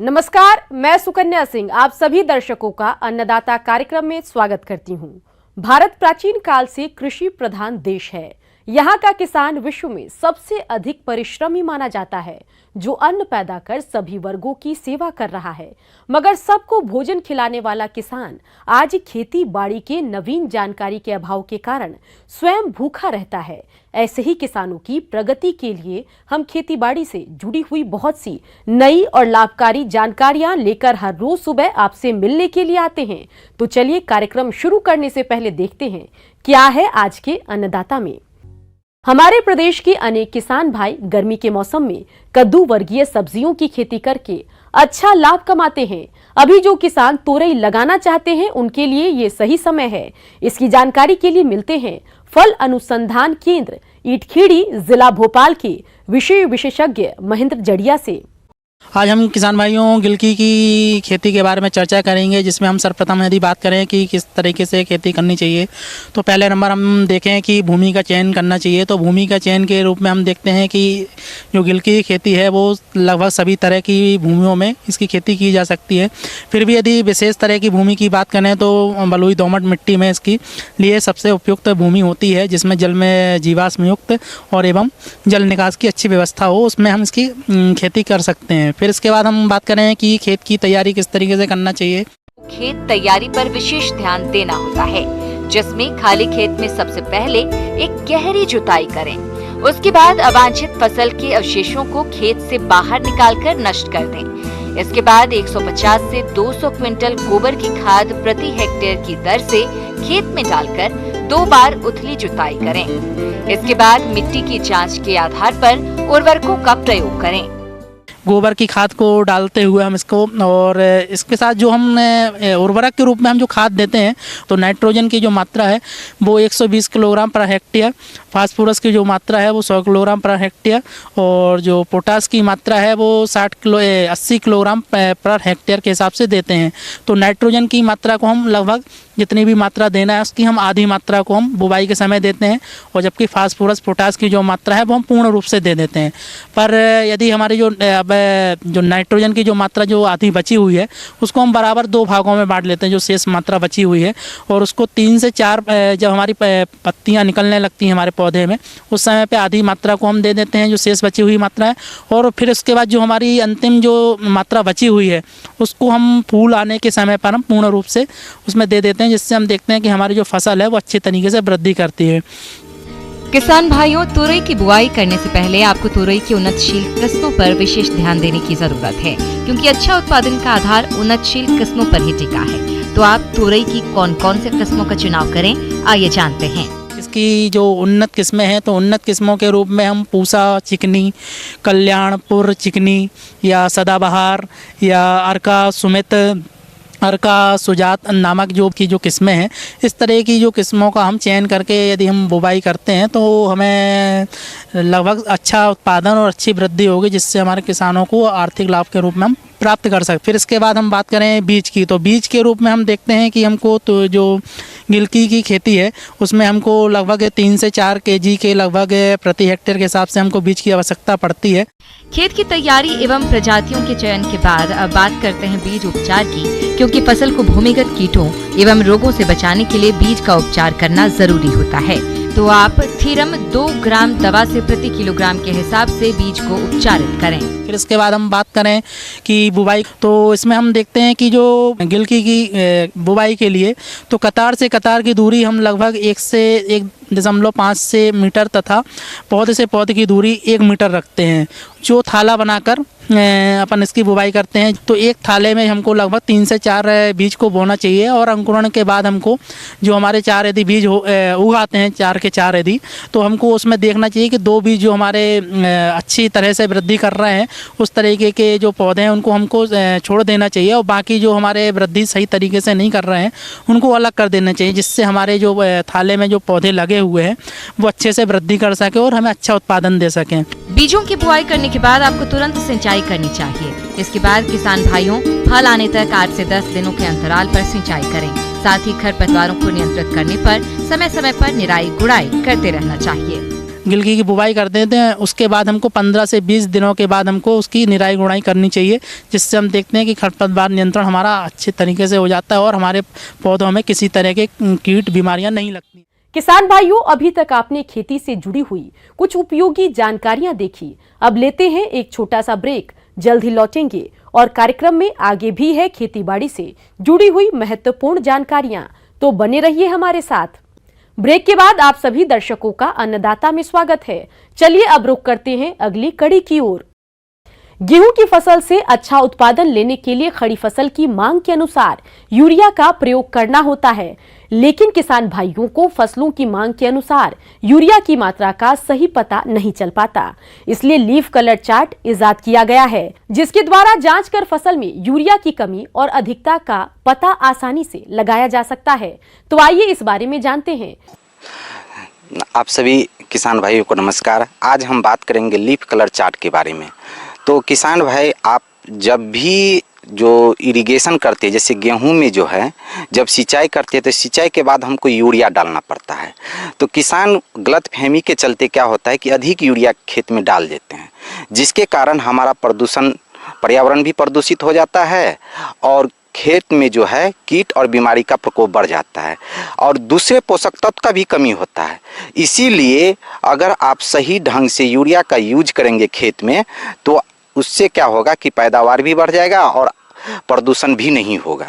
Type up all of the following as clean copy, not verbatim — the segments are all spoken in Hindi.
नमस्कार, मैं सुकन्या सिंह आप सभी दर्शकों का अन्नदाता कार्यक्रम में स्वागत करती हूं। भारत प्राचीन काल से कृषि प्रधान देश है। यहाँ का किसान विश्व में सबसे अधिक परिश्रमी माना जाता है, जो अन्न पैदा कर सभी वर्गों की सेवा कर रहा है। मगर सबको भोजन खिलाने वाला किसान आज खेती बाड़ी के नवीन जानकारी के अभाव के कारण स्वयं भूखा रहता है। ऐसे ही किसानों की प्रगति के लिए हम खेती बाड़ी से जुड़ी हुई बहुत सी नई और लाभकारी जानकारियां लेकर हर रोज सुबह आपसे मिलने के लिए आते हैं। तो चलिए कार्यक्रम शुरू करने से पहले देखते हैं क्या है आज के अन्नदाता में। हमारे प्रदेश के अनेक किसान भाई गर्मी के मौसम में कद्दू वर्गीय सब्जियों की खेती करके अच्छा लाभ कमाते हैं। अभी जो किसान तोरई लगाना चाहते हैं उनके लिए ये सही समय है। इसकी जानकारी के लिए मिलते हैं फल अनुसंधान केंद्र ईटखेड़ी जिला भोपाल के विषय विशेषज्ञ महेंद्र जड़िया से। आज हम किसान भाइयों गिलकी की खेती के बारे में चर्चा करेंगे, जिसमें हम सर्वप्रथम यदि बात करें कि किस तरीके से खेती करनी चाहिए तो पहले नंबर हम देखें कि भूमि का चयन करना चाहिए। तो भूमि का चयन के रूप में हम देखते हैं कि जो गिलकी की खेती है वो लगभग सभी तरह की भूमियों में इसकी खेती की जा सकती है। फिर भी यदि विशेष तरह की भूमि की बात करें तो बलुई दोमट मिट्टी में इसकी लिए सबसे उपयुक्त भूमि होती है, जिसमें जल में जीवाश्म युक्त और एवं जल निकास की अच्छी व्यवस्था हो, उसमें हम इसकी खेती कर सकते हैं। फिर इसके बाद हम बात करें कि खेत की तैयारी किस तरीके से करना चाहिए। खेत तैयारी पर विशेष ध्यान देना होता है, जिसमें खाली खेत में सबसे पहले एक गहरी जुताई करें। उसके बाद अवांछित फसल के अवशेषों को खेत से बाहर निकालकर नष्ट कर दें। इसके बाद 150 से 200 क्विंटल गोबर की खाद प्रति हेक्टेयर की दर से खेत में डालकर 2 बार उथली जुताई करें। इसके बाद मिट्टी की जांच के आधार पर उर्वरकों का प्रयोग करें। गोबर की खाद को डालते हुए हम इसको, और इसके साथ जो हम उर्वरक के रूप में हम जो खाद देते हैं तो नाइट्रोजन की जो मात्रा है वो 120 किलोग्राम पर हेक्टेयर, फास्फोरस की जो मात्रा है वो 100 किलोग्राम पर हेक्टेयर, और जो पोटास की मात्रा है वो 80 किलोग्राम पर हेक्टेयर के हिसाब से देते हैं। तो नाइट्रोजन की मात्रा को हम लगभग जितनी भी मात्रा देना है उसकी हम आधी मात्रा को हम बुवाई के समय देते हैं, और जबकि फास्फोरस पोटास की जो मात्रा है वो हम पूर्ण रूप से दे देते हैं। पर यदि हमारी जो नाइट्रोजन की जो मात्रा जो आधी बची हुई है उसको हम बराबर 2 भागों में बांट लेते हैं, जो शेष मात्रा बची हुई है, और उसको 3 से 4 जब हमारी पत्तियां निकलने लगती हैं हमारे पौधे में उस समय पे आधी मात्रा को हम दे देते हैं, जो शेष बची हुई मात्रा है। और फिर उसके बाद जो हमारी अंतिम जो मात्रा बची हुई है उसको हम फूल आने के समय पर हम पूर्ण रूप से उसमें दे देते हैं, जिससे हम देखते हैं कि हमारी जो फसल है वो अच्छी तरीके से वृद्धि करती है। किसान भाइयों, तुरई की बुआई करने से पहले आपको तुरई की उन्नतशील किस्मों पर विशेष ध्यान देने की जरूरत है, क्योंकि अच्छा उत्पादन का आधार उन्नतशील किस्मों पर ही टिका है। तो आप तुरई की कौन कौन से किस्मों का चुनाव करें, आइए जानते हैं। इसकी जो उन्नत किस्में हैं तो उन्नत किस्मों के रूप में हम पूसा चिकनी, कल्याणपुर चिकनी, या सदाबहार, या अर्का सुमित, अर्का सुजात नामक जो किस्में हैं, इस तरह की जो किस्मों का हम चयन करके यदि हम बुवाई करते हैं तो हमें लगभग अच्छा उत्पादन और अच्छी वृद्धि होगी, जिससे हमारे किसानों को आर्थिक लाभ के रूप में हम प्राप्त कर सकते। फिर इसके बाद हम बात करें बीज की, तो बीज के रूप में हम देखते हैं कि हमको तो जो गिलकी की खेती है उसमें हमको लगभग 3 से 4 केजी के लगभग प्रति हेक्टेयर के हिसाब से हमको बीज की आवश्यकता पड़ती है। खेत की तैयारी एवं प्रजातियों के चयन के बाद अब बात करते हैं बीज उपचार की, क्योंकि फसल को भूमिगत कीटों एवं रोगों से बचाने के लिए बीज का उपचार करना जरूरी होता है। तो आप थीरम 2 ग्राम दवा से प्रति किलोग्राम के हिसाब से बीज को उपचारित करें। फिर इसके बाद हम बात करें कि बुवाई, तो इसमें हम देखते हैं कि जो गिलकी की बुवाई के लिए तो कतार से कतार की दूरी हम लगभग 1 से 1.5 से मीटर तथा पौधे से पौधे की दूरी 1 मीटर रखते हैं। जो थाला बनाकर अपन इसकी बुवाई करते हैं तो एक थाले में हमको लगभग 3 से 4 बीज को बोना चाहिए, और अंकुरण के बाद हमको जो हमारे 4 यदि बीज उगाते हैं 4 के 4 यदि, तो हमको उसमें देखना चाहिए कि 2 बीज जो हमारे अच्छी तरह से वृद्धि कर रहे हैं उस तरीके के जो पौधे हैं उनको हमको छोड़ देना चाहिए, और बाकी जो हमारे वृद्धि सही तरीके से नहीं कर रहे हैं उनको अलग कर देना चाहिए, जिससे हमारे जो थाले में जो पौधे लगे हुए हैं वो अच्छे से वृद्धि कर सके और हमें अच्छा उत्पादन दे सकें। बीजों की बुआई करने के बाद आपको तुरंत सिंचाई करनी चाहिए। इसके बाद किसान भाइयों, फल आने तक 8 से 10 दिनों के अंतराल पर सिंचाई करें। साथ ही खरपतवारों को नियंत्रित करने पर समय समय पर निराई गुड़ाई करते रहना चाहिए। गिलकी की बुवाई कर देते हैं। उसके बाद हमको 15 से 20 दिनों के बाद हमको उसकी निराई गुड़ाई करनी चाहिए, जिससे हम देखते हैं कि खरपतवार नियंत्रण हमारा अच्छे तरीके से हो जाता है और हमारे पौधों में किसी तरह के कीट बीमारियां नहीं लगती। किसान भाइयों, अभी तक आपने खेती से जुड़ी हुई कुछ उपयोगी जानकारियां देखी। अब लेते हैं एक छोटा सा ब्रेक, जल्द ही लौटेंगे और कार्यक्रम में आगे भी है खेतीबाड़ी से जुड़ी हुई महत्वपूर्ण जानकारियां, तो बने रहिए हमारे साथ। ब्रेक के बाद आप सभी दर्शकों का अन्नदाता में स्वागत है। चलिए अब रुक करते हैं अगली कड़ी की ओर। गेहूं की फसल से अच्छा उत्पादन लेने के लिए खड़ी फसल की मांग के अनुसार यूरिया का प्रयोग करना होता है, लेकिन किसान भाइयों को फसलों की मांग के अनुसार यूरिया की मात्रा का सही पता नहीं चल पाता। इसलिए लीफ कलर चार्ट इजाद किया गया है, जिसके द्वारा जांच कर फसल में यूरिया की कमी और अधिकता का पता आसानी से लगाया जा सकता है। तो आइए इस बारे में जानते हैं। आप सभी किसान भाइयों को नमस्कार। आज हम बात करेंगे लीफ कलर चार्ट के बारे में। तो किसान भाई, आप जब भी जो इरिगेशन करते हैं, जैसे गेहूं में जो है जब सिंचाई करते हैं तो सिंचाई के बाद हमको यूरिया डालना पड़ता है। तो किसान गलतफहमी के चलते क्या होता है कि अधिक यूरिया खेत में डाल देते हैं, जिसके कारण हमारा पर्यावरण भी प्रदूषित हो जाता है और खेत में जो है कीट और बीमारी का प्रकोप बढ़ जाता है और दूसरे पोषक तत्व का भी कमी होता है। इसीलिए अगर आप सही ढंग से यूरिया का यूज करेंगे खेत में तो उससे क्या होगा कि पैदावार भी बढ़ जाएगा और प्रदूषण भी नहीं होगा।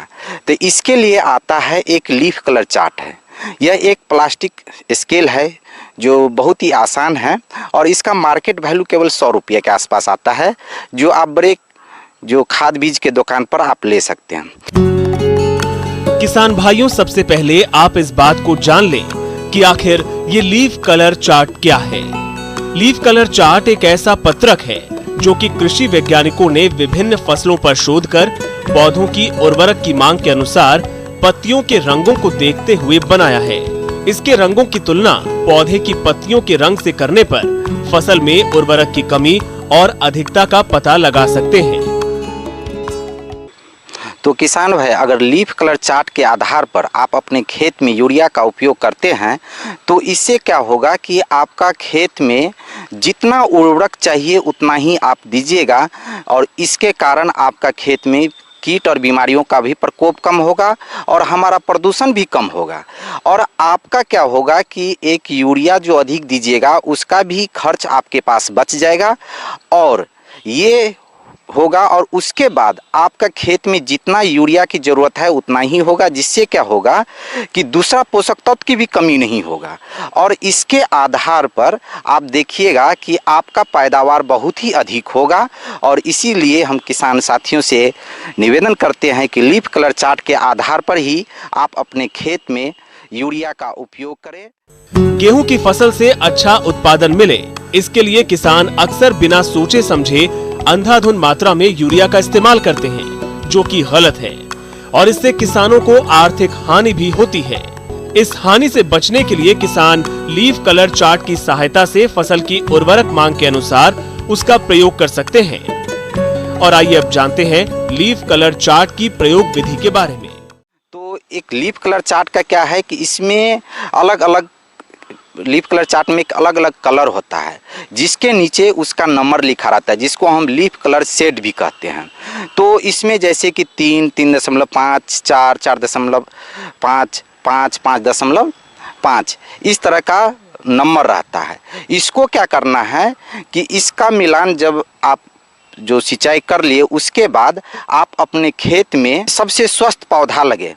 तो इसके लिए आता है एक लीफ कलर चार्ट है। यह एक प्लास्टिक स्केल है जो बहुत ही आसान है और इसका मार्केट वैल्यू केवल 100 रुपये के आसपास आता है, जो आप जो खाद बीज के दुकान पर आप ले सकते हैं। किसान भाइयों, सबसे पहले आप इस बात को जान लें कि आखिर ये लीफ कलर चार्ट क्या है। लीफ कलर चार्ट एक ऐसा पत्रक है जो कि कृषि वैज्ञानिकों ने विभिन्न फसलों पर शोध कर पौधों की उर्वरक की मांग के अनुसार पत्तियों के रंगों को देखते हुए बनाया है। इसके रंगों की तुलना पौधे की पत्तियों के रंग से करने पर फसल में उर्वरक की कमी और अधिकता का पता लगा सकते हैं। तो किसान भाई, अगर लीफ कलर चार्ट के आधार पर आप अपने खेत में यूरिया का उपयोग करते हैं तो इससे क्या होगा कि आपका खेत में जितना उर्वरक चाहिए उतना ही आप दीजिएगा और इसके कारण आपका खेत में कीट और बीमारियों का भी प्रकोप कम होगा और हमारा प्रदूषण भी कम होगा। और आपका क्या होगा कि एक यूरिया जो अधिक दीजिएगा उसका भी खर्च आपके पास बच जाएगा और ये होगा और उसके बाद आपका खेत में जितना यूरिया की ज़रूरत है उतना ही होगा, जिससे क्या होगा कि दूसरा पोषक तत्व की भी कमी नहीं होगा। और इसके आधार पर आप देखिएगा कि आपका पैदावार बहुत ही अधिक होगा और इसीलिए हम किसान साथियों से निवेदन करते हैं कि लीफ कलर चार्ट के आधार पर ही आप अपने खेत में यूरिया का उपयोग करें। गेहूं की फसल से अच्छा उत्पादन मिले, इसके लिए किसान अक्सर बिना सोचे समझे अंधाधुंध मात्रा में यूरिया का इस्तेमाल करते हैं, जो कि गलत है और इससे किसानों को आर्थिक हानि भी होती है। इस हानि से बचने के लिए किसान लीफ कलर चार्ट की सहायता से फसल की उर्वरक मांग के अनुसार उसका प्रयोग कर सकते हैं। और आइए अब जानते हैं लीफ कलर चार्ट की प्रयोग विधि के बारे में। तो एक लीफ कलर चार्ट का क्या है कि इसमें लीफ कलर चार्ट में एक अलग अलग कलर होता है, जिसके नीचे उसका नंबर लिखा रहता है, जिसको हम लीफ कलर शेड भी कहते हैं। तो इसमें जैसे कि 3, 3.5, 4, 4.5, 5, 5.5 इस तरह का नंबर रहता है। इसको क्या करना है कि इसका मिलान जब आप जो सिंचाई कर लिए उसके बाद आप अपने खेत में सबसे स्वस्थ पौधा लगे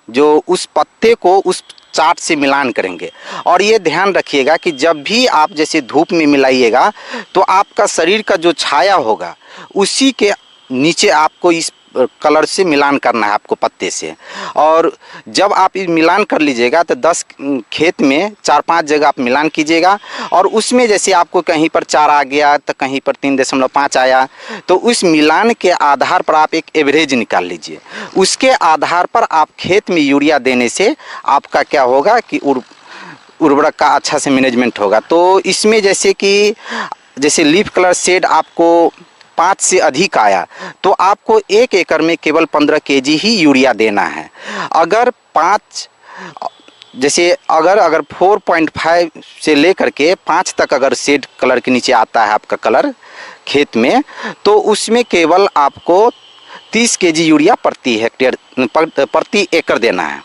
जो उस पत्ते को उस चार्ट से मिलान करेंगे। और ये ध्यान रखिएगा कि जब भी आप जैसे धूप में मिलाइएगा तो आपका शरीर का जो छाया होगा उसी के नीचे आपको इस कलर से मिलान करना है आपको पत्ते से। और जब आप इस मिलान कर लीजिएगा तो 10 खेत में 4-5 जगह आप मिलान कीजिएगा और उसमें जैसे आपको कहीं पर 4 आ गया तो कहीं पर 3.5 आया, तो उस मिलान के आधार पर आप एक एवरेज निकाल लीजिए। उसके आधार पर आप खेत में यूरिया देने से आपका क्या होगा कि उर्वरक का अच्छा से मैनेजमेंट होगा। तो इसमें जैसे लीफ कलर शेड आपको 5 से अधिक आया तो आपको 1 एकड़ में केवल 15 kg ही यूरिया देना है। अगर 5 जैसे अगर 4.5 से लेकर के 5 तक अगर शेड कलर के नीचे आता है आपका कलर खेत में, तो उसमें केवल आपको 30 केजी यूरिया प्रति एकड़ देना है।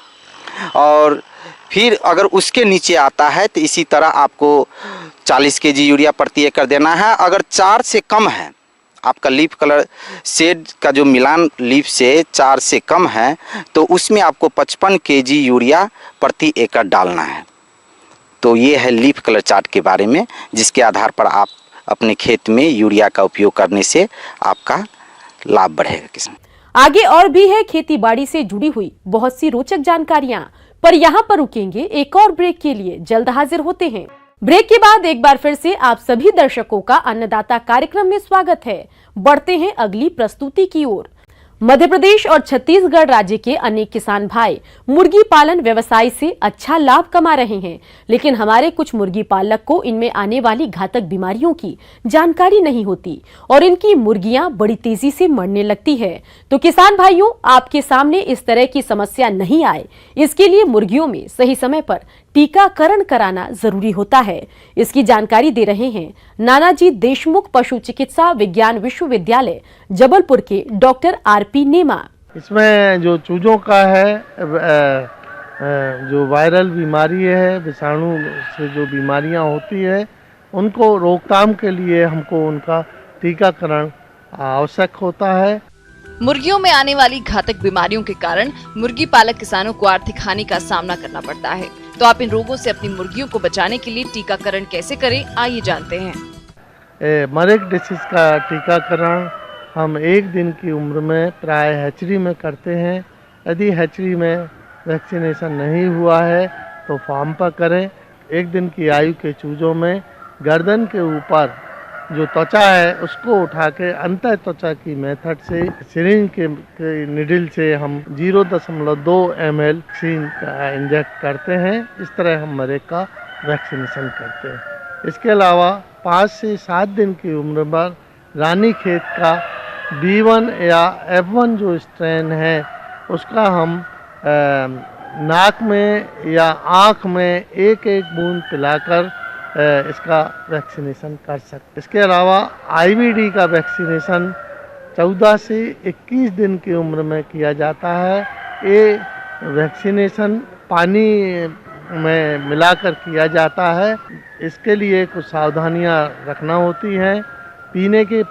और फिर अगर उसके नीचे आता है तो इसी तरह आपको 40 केजी यूरिया प्रति एकड़ देना है। अगर 4 से कम है आपका लीफ कलर शेड का जो मिलान लीफ से 4 से कम है, तो उसमें आपको 55 केजी यूरिया प्रति एकड़ डालना है। तो ये है लीफ कलर चार्ट के बारे में, जिसके आधार पर आप अपने खेत में यूरिया का उपयोग करने से आपका लाभ बढ़ेगा। किसान आगे और भी है खेती बाड़ी से जुड़ी हुई बहुत सी रोचक जानकारियां, पर यहाँ पर रुकेंगे एक और ब्रेक के लिए। जल्द हाजिर होते हैं। ब्रेक के बाद एक बार फिर से आप सभी दर्शकों का अन्नदाता कार्यक्रम में स्वागत है। बढ़ते हैं अगली प्रस्तुति की ओर। मध्य प्रदेश और छत्तीसगढ़ राज्य के अनेक किसान भाई मुर्गी पालन व्यवसाय से अच्छा लाभ कमा रहे हैं, लेकिन हमारे कुछ मुर्गी पालक को इनमें आने वाली घातक बीमारियों की जानकारी नहीं होती और इनकी मुर्गियां बड़ी तेजी से मरने लगती है। तो किसान भाइयों, आपके सामने इस तरह की समस्या नहीं आए, इसके लिए मुर्गियों में सही समय पर टीकाकरण कराना जरूरी होता है। इसकी जानकारी दे रहे हैं नानाजी देशमुख पशु चिकित्सा विज्ञान विश्वविद्यालय जबलपुर के डॉक्टर आरपी नेमा। इसमें जो चूजों का है, जो वायरल बीमारी है, विषाणु से जो बीमारियां होती है, उनको रोकथाम के लिए हमको उनका टीकाकरण आवश्यक होता है। मुर्गियों में आने वाली घातक बीमारियों के कारण मुर्गी पालक किसानों को आर्थिक हानि का सामना करना पड़ता है। तो आप इन रोगों से अपनी मुर्गियों को बचाने के लिए टीकाकरण कैसे करें, आइए जानते हैं। मरेक डिसीज का टीकाकरण हम 1 दिन की उम्र में प्राय हैचरी में करते हैं। यदि हैचरी में वैक्सीनेशन नहीं हुआ है तो फार्म पर करें। 1 दिन की आयु के चूजों में गर्दन के ऊपर जो त्वचा है उसको उठा के अंतर त्वचा की मेथड से सिरिंज के निडल से हम 0.2 ml वैक्सीन का इंजेक्ट करते हैं। इस तरह हम मरेक का वैक्सीनेशन करते हैं। इसके अलावा 5 से 7 दिन की उम्र पर रानीखेत का B1 या F1 जो स्ट्रेन है उसका हम नाक में या आँख में 1-1 बूंद पिलाकर इसका वैक्सीनेशन कर सकते। इसके अलावा IVD का वैक्सीनेशन 14 से 21 दिन की उम्र में किया जाता है। ये वैक्सीनेशन पानी में मिलाकर किया जाता है। इसके लिए कुछ सावधानियां रखना होती हैं। पीने के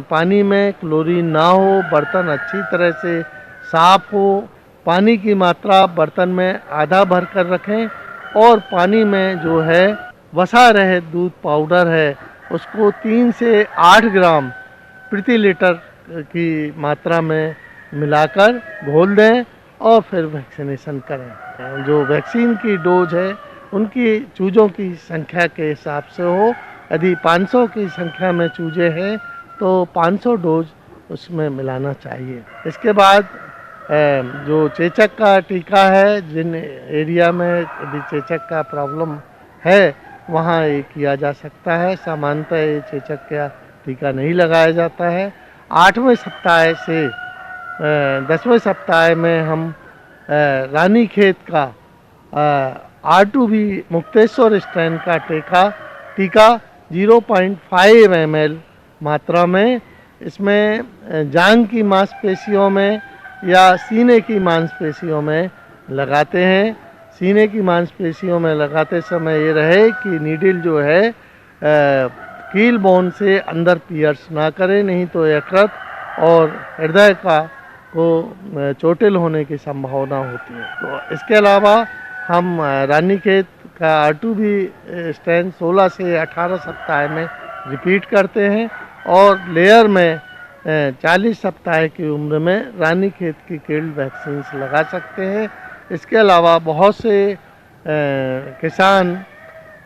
पानी में क्लोरीन ना हो, बर्तन अच्छी तरह से साफ हो, पानी की मात्रा बर्तन में आधा भर कर रखें और पानी में जो है वसा रहे दूध पाउडर है उसको 3 से 8 ग्राम प्रति लीटर की मात्रा में मिलाकर घोल दें और फिर वैक्सीनेशन करें। जो वैक्सीन की डोज है उनकी चूजों की संख्या के हिसाब से हो। यदि 500 की संख्या में चूजे हैं तो 500 डोज उसमें मिलाना चाहिए। इसके बाद जो चेचक का टीका है, जिन एरिया में यदि चेचक का प्रॉब्लम है वहाँ ये किया जा सकता है। सामान्यतः ये चेचक का टीका नहीं लगाया जाता है। 8वें सप्ताह से 10वें सप्ताह में हम रानीखेत का R2B मुक्तेश्वर स्ट्रेन का टीका 0.5 ml मात्रा में, इसमें जांघ की मांसपेशियों में या सीने की मांसपेशियों में लगाते हैं। सीने की मांसपेशियों में लगाते समय ये रहे कि नीडल जो है कील बोन से अंदर पियर्स ना करे, नहीं तो यकृत और हृदय को चोटिल होने की संभावना होती है। तो इसके अलावा हम रानीखेत का R2B स्ट्रेन 16 से 18 सप्ताह में रिपीट करते हैं और लेयर में 40 सप्ताह की उम्र में रानीखेत की किल्ड वैक्सीन लगा सकते हैं। इसके अलावा बहुत से किसान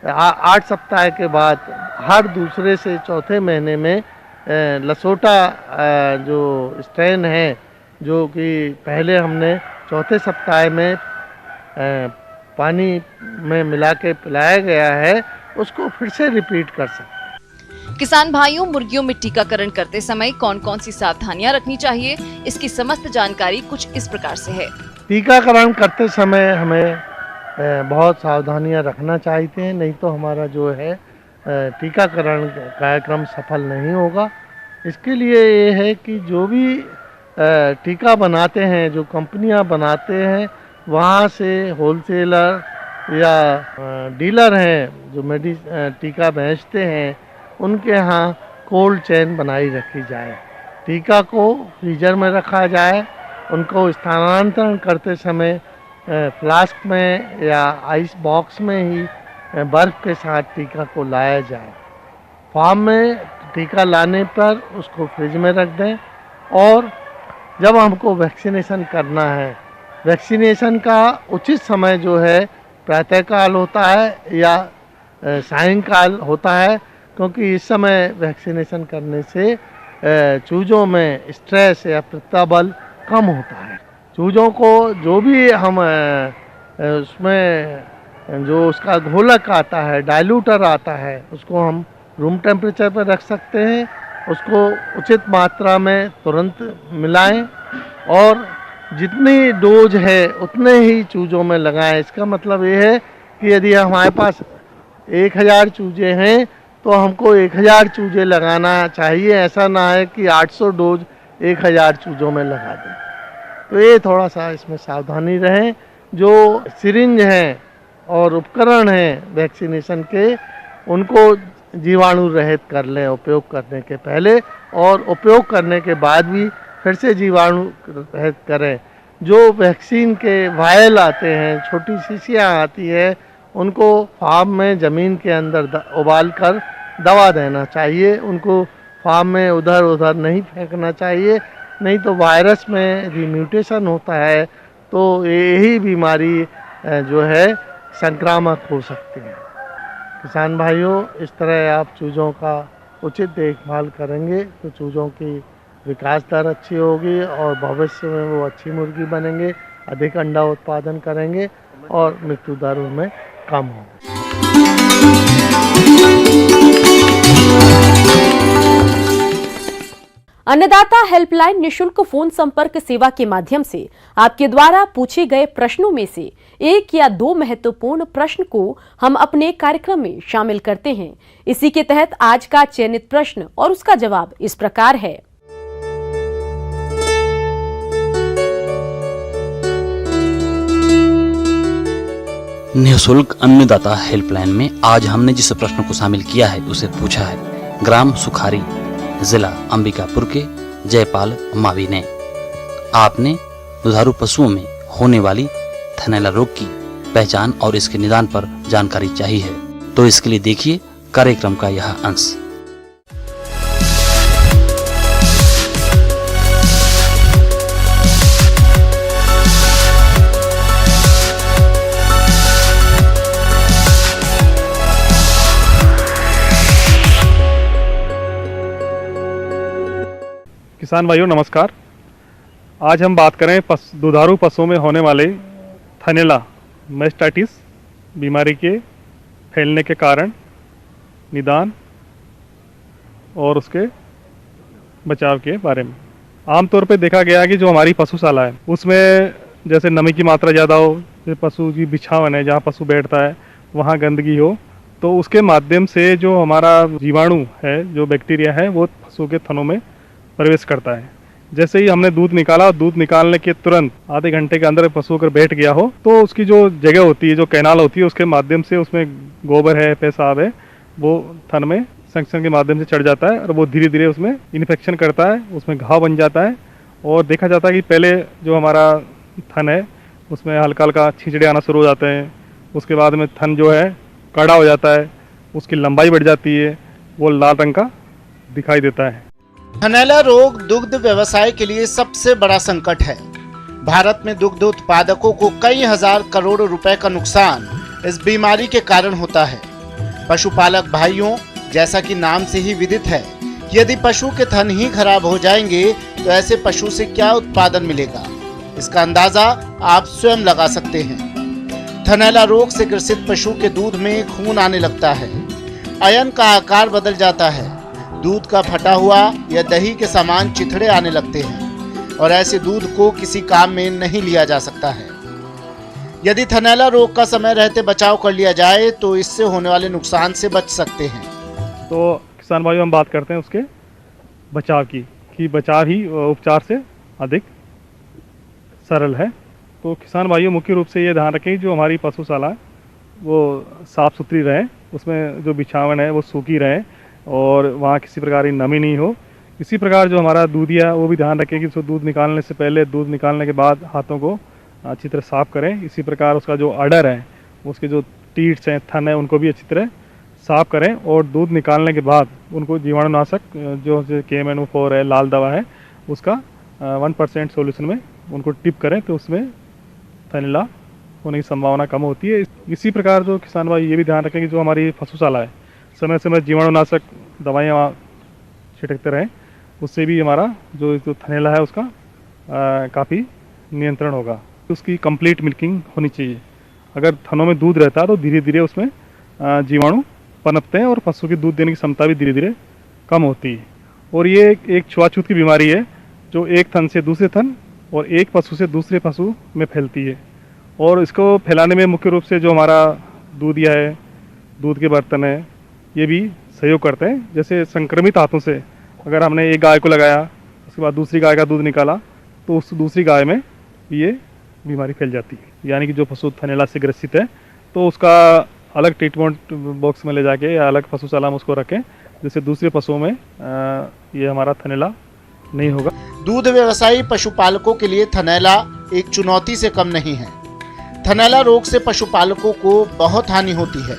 8 सप्ताह के बाद हर दूसरे से चौथे महीने में लसोटा जो स्ट्रेन है, जो कि पहले हमने चौथे सप्ताह में पानी में मिला के पिलाया गया है, उसको फिर से रिपीट कर सकते। किसान भाइयों, मुर्गियों में टीकाकरण करते समय कौन कौन सी सावधानियां रखनी चाहिए, इसकी समस्त जानकारी कुछ इस प्रकार से है। टीकाकरण करते समय हमें बहुत सावधानियां रखना चाहते हैं, नहीं तो हमारा जो है टीकाकरण कार्यक्रम सफल नहीं होगा। इसके लिए ये है कि जो भी टीका बनाते हैं, जो कंपनियां बनाते हैं, वहाँ से होलसेलर या डीलर हैं जो टीका बेचते हैं, उनके यहाँ कोल्ड चेन बनाई रखी जाए। टीका को फ्रीजर में रखा जाए, उनको स्थानांतरण करते समय फ्लास्क में या आइस बॉक्स में ही बर्फ़ के साथ टीका को लाया जाए। फार्म में टीका लाने पर उसको फ्रिज में रख दें। और जब हमको वैक्सीनेशन करना है, वैक्सीनेशन का उचित समय जो है प्रातःकाल होता है या सायंकाल होता है, क्योंकि इस समय वैक्सीनेशन करने से चूज़ों में स्ट्रेस या प्रतिबल कम होता है। चूज़ों को जो भी हम उसमें जो उसका घोलक आता है, डाइल्यूटर आता है, उसको हम रूम टेम्परेचर पर रख सकते हैं। उसको उचित मात्रा में तुरंत मिलाएं और जितनी डोज है उतने ही चूज़ों में लगाएं। इसका मतलब ये है कि यदि हमारे पास 1000 चूज़े हैं तो हमको 1000 चूज़े लगाना चाहिए। ऐसा ना है कि 800 डोज 1000 चूज़ों में लगा दें। तो ये थोड़ा सा इसमें सावधानी रहें। जो सिरिंज हैं और उपकरण हैं वैक्सीनेशन के, उनको जीवाणु रहित कर लें उपयोग करने के पहले, और उपयोग करने के बाद भी फिर से जीवाणु रहित करें। जो वैक्सीन के वायल आते हैं, छोटी शीशियाँ आती है, उनको फार्म में ज़मीन के अंदर उबाल कर दवा देना चाहिए। उनको फार्म में उधर उधर नहीं फेंकना चाहिए, नहीं तो वायरस में यदि म्यूटेशन होता है तो यही बीमारी जो है संक्रामक हो सकती है। किसान भाइयों, इस तरह आप चूज़ों का उचित देखभाल करेंगे तो चूज़ों की विकास दर अच्छी होगी और भविष्य में वो अच्छी मुर्गी बनेंगे, अधिक अंडा उत्पादन करेंगे और मृत्यु दर उनमें कम होगी। अन्नदाता हेल्पलाइन निशुल्क फोन संपर्क सेवा के माध्यम से आपके द्वारा पूछे गए प्रश्नों में से 1 या 2 महत्वपूर्ण प्रश्न को हम अपने कार्यक्रम में शामिल करते हैं। इसी के तहत आज का चयनित प्रश्न और उसका जवाब इस प्रकार है। निःशुल्क अन्नदाता हेल्पलाइन में आज हमने जिस प्रश्न को शामिल किया है उसे पूछा है ग्राम सुखारी, जिला अंबिकापुर के जयपाल मावी ने। आपने दुधारू पशुओं में होने वाली थनैला रोग की पहचान और इसके निदान पर जानकारी चाहिए है, तो इसके लिए देखिए कार्यक्रम का यह अंश। किसान भाइयों नमस्कार। आज हम बात करें दुधारू पशुओं में होने वाले थनैला मैस्टाइटिस बीमारी के फैलने के कारण, निदान और उसके बचाव के बारे में। आमतौर पे देखा गया है कि जो हमारी पशुशाला है उसमें जैसे नमी की मात्रा ज़्यादा हो, जैसे पशु की बिछावन है जहाँ पशु बैठता है वहाँ गंदगी हो, तो उसके माध्यम से जो हमारा जीवाणु है, जो बैक्टीरिया है, वो पशु के थनों में प्रवेश करता है। जैसे ही हमने दूध निकाला और दूध निकालने के तुरंत आधे घंटे के अंदर पशु अगर बैठ गया हो तो उसकी जो जगह होती है, जो कैनाल होती है, उसके माध्यम से उसमें गोबर है, पेशाब है, वो थन में संचरण के माध्यम से चढ़ जाता है और वो धीरे धीरे उसमें इन्फेक्शन करता है, उसमें घाव बन जाता है। और देखा जाता है कि पहले जो हमारा थन है उसमें हल्का हल्का छींचड़े आना शुरू हो जाते हैं। उसके बाद में थन जो है कड़ा हो जाता है, उसकी लंबाई बढ़ जाती है, वो लाल रंग का दिखाई देता है। थनैला रोग दुग्ध व्यवसाय के लिए सबसे बड़ा संकट है। भारत में दुग्ध उत्पादकों को कई हजार करोड़ रुपए का नुकसान इस बीमारी के कारण होता है। पशुपालक भाइयों, जैसा कि नाम से ही विदित है, यदि पशु के थन ही खराब हो जाएंगे तो ऐसे पशु से क्या उत्पादन मिलेगा, इसका अंदाजा आप स्वयं लगा सकते हैं। थनैला रोग से ग्रसित पशु के दूध में खून आने लगता है, अयन का आकार बदल जाता है, दूध का फटा हुआ या दही के समान चिथड़े आने लगते हैं और ऐसे दूध को किसी काम में नहीं लिया जा सकता है। यदि थनैला रोग का समय रहते बचाव कर लिया जाए तो इससे होने वाले नुकसान से बच सकते हैं। तो किसान भाइयों हम बात करते हैं उसके बचाव की, कि बचाव ही उपचार से अधिक सरल है। तो किसान भाइयों मुख्य रूप से ये ध्यान रखें जो हमारी पशुशाला है वो साफ़ सुथरी रहे, उसमें जो बिछावन है वो सूखी रहे और वहाँ किसी प्रकार की नमी नहीं हो। इसी प्रकार जो हमारा दूधिया है वो भी ध्यान रखें कि उसको दूध निकालने से पहले, दूध निकालने के बाद हाथों को अच्छी तरह साफ़ करें। इसी प्रकार उसका जो अडर है, उसके जो टीट्स हैं, थन है, उनको भी अच्छी तरह साफ़ करें और दूध निकालने के बाद उनको जीवाणुनाशक जो KMNO4 है, लाल दवा है, उसका 1% सॉल्यूशन में उनको टिप करें तो उसमें थनैला होने की संभावना कम होती है। इसी प्रकार जो किसान भाई ये भी ध्यान रखें कि जो हमारी पशुशाला है समय समय जीवाणुनाशक दवाइयाँ छिड़कते रहें, उससे भी हमारा जो थनैला है उसका काफ़ी नियंत्रण होगा। उसकी कंप्लीट मिल्किंग होनी चाहिए। अगर थनों में दूध रहता है तो धीरे धीरे उसमें जीवाणु पनपते हैं और पशु की दूध देने की क्षमता भी धीरे धीरे कम होती है। और ये एक छुआछूत की बीमारी है जो एक थन से दूसरे थन और एक पशु से दूसरे पशु में फैलती है। और इसको फैलाने में मुख्य रूप से जो हमारा दूधिया है, दूध के बर्तन है, ये भी सहयोग करते हैं। जैसे संक्रमित हाथों से अगर हमने एक गाय को लगाया, उसके बाद दूसरी गाय का दूध निकाला, तो उस दूसरी गाय में ये बीमारी फैल जाती है। यानी कि जो पशु थनैला से ग्रसित है तो उसका अलग ट्रीटमेंट बॉक्स में ले जाके या अलग पशुशाला में उसको रखें, जिससे दूसरे पशुओं में ये हमारा थनैला नहीं होगा। दूध व्यवसायी पशुपालकों के लिए थनैला एक चुनौती से कम नहीं है। थनैला रोग से पशुपालकों को बहुत हानि होती है।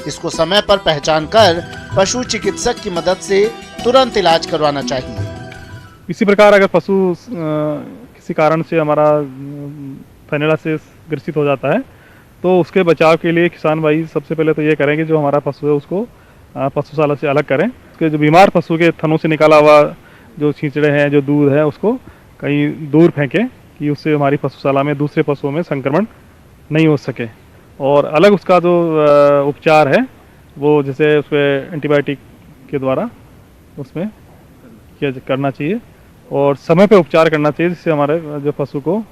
इसको समय पर पहचान कर पशु चिकित्सक की मदद से तुरंत इलाज करवाना चाहिए। इसी प्रकार अगर पशु किसी कारण से हमारा थनैला से ग्रसित हो जाता है तो उसके बचाव के लिए किसान भाई सबसे पहले तो ये करें कि जो हमारा पशु है उसको पशुशाला से अलग करें। उसके जो बीमार पशु के थनों से निकाला हुआ जो छींचड़े हैं, जो दूध है, उसको कहीं दूर फेंकें कि उससे हमारी पशुशाला में दूसरे पशुओं में संक्रमण नहीं हो सके। और अलग उसका जो उपचार है वो जैसे उस पर एंटीबायोटिक के द्वारा उसमें करना चाहिए और समय पे उपचार करना चाहिए, जिससे हमारे जो पशु को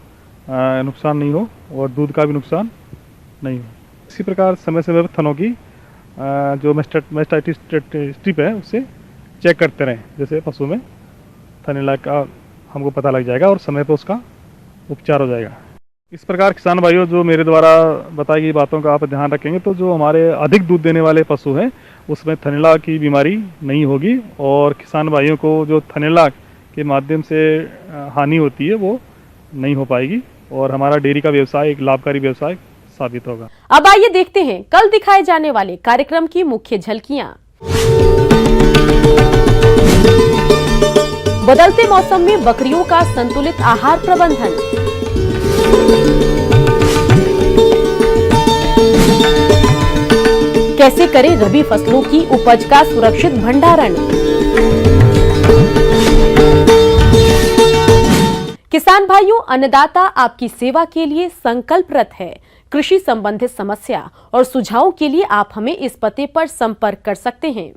नुकसान नहीं हो और दूध का भी नुकसान नहीं हो। इसी प्रकार समय समय पर थनों की जो मेस्टाइटिस स्ट्रिप है उससे चेक करते रहें, जैसे पशु में थनैला का हमको पता लग जाएगा और समय पर उसका उपचार हो जाएगा। इस प्रकार किसान भाइयों जो मेरे द्वारा बताई गई बातों का आप ध्यान रखेंगे तो जो हमारे अधिक दूध देने वाले पशु हैं उसमें थनैला की बीमारी नहीं होगी और किसान भाइयों को जो थनैला के माध्यम से हानि होती है वो नहीं हो पाएगी और हमारा डेयरी का व्यवसाय एक लाभकारी व्यवसाय साबित होगा। अब आइए देखते हैं कल दिखाए जाने वाले कार्यक्रम की मुख्य झलकियां। बदलते मौसम में बकरियों का संतुलित आहार प्रबंधन, कैसे करें रबी फसलों की उपज का सुरक्षित भंडारण, किसान भाइयों, अन्नदाता आपकी सेवा के लिए संकल्परत है। कृषि संबंधित समस्या और सुझावों के लिए आप हमें इस पते पर संपर्क कर सकते हैं।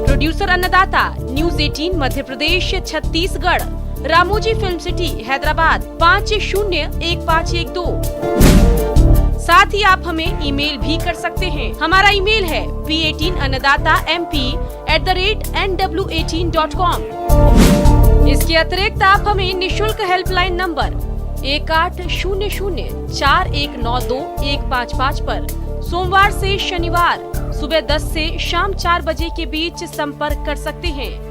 प्रोड्यूसर अन्नदाता, news 18 Madhya Pradesh, Chhattisgarh, Ramoji film city, Hyderabad 501512। साथ ही आप हमें ईमेल भी कर सकते हैं। हमारा ईमेल है p18annadatamp@nw18.com। इसके अतिरिक्त आप हमें निशुल्क हेल्पलाइन नंबर 180041921555 पर सोमवार से शनिवार सुबह 10 से शाम 4 बजे के बीच संपर्क कर सकते हैं।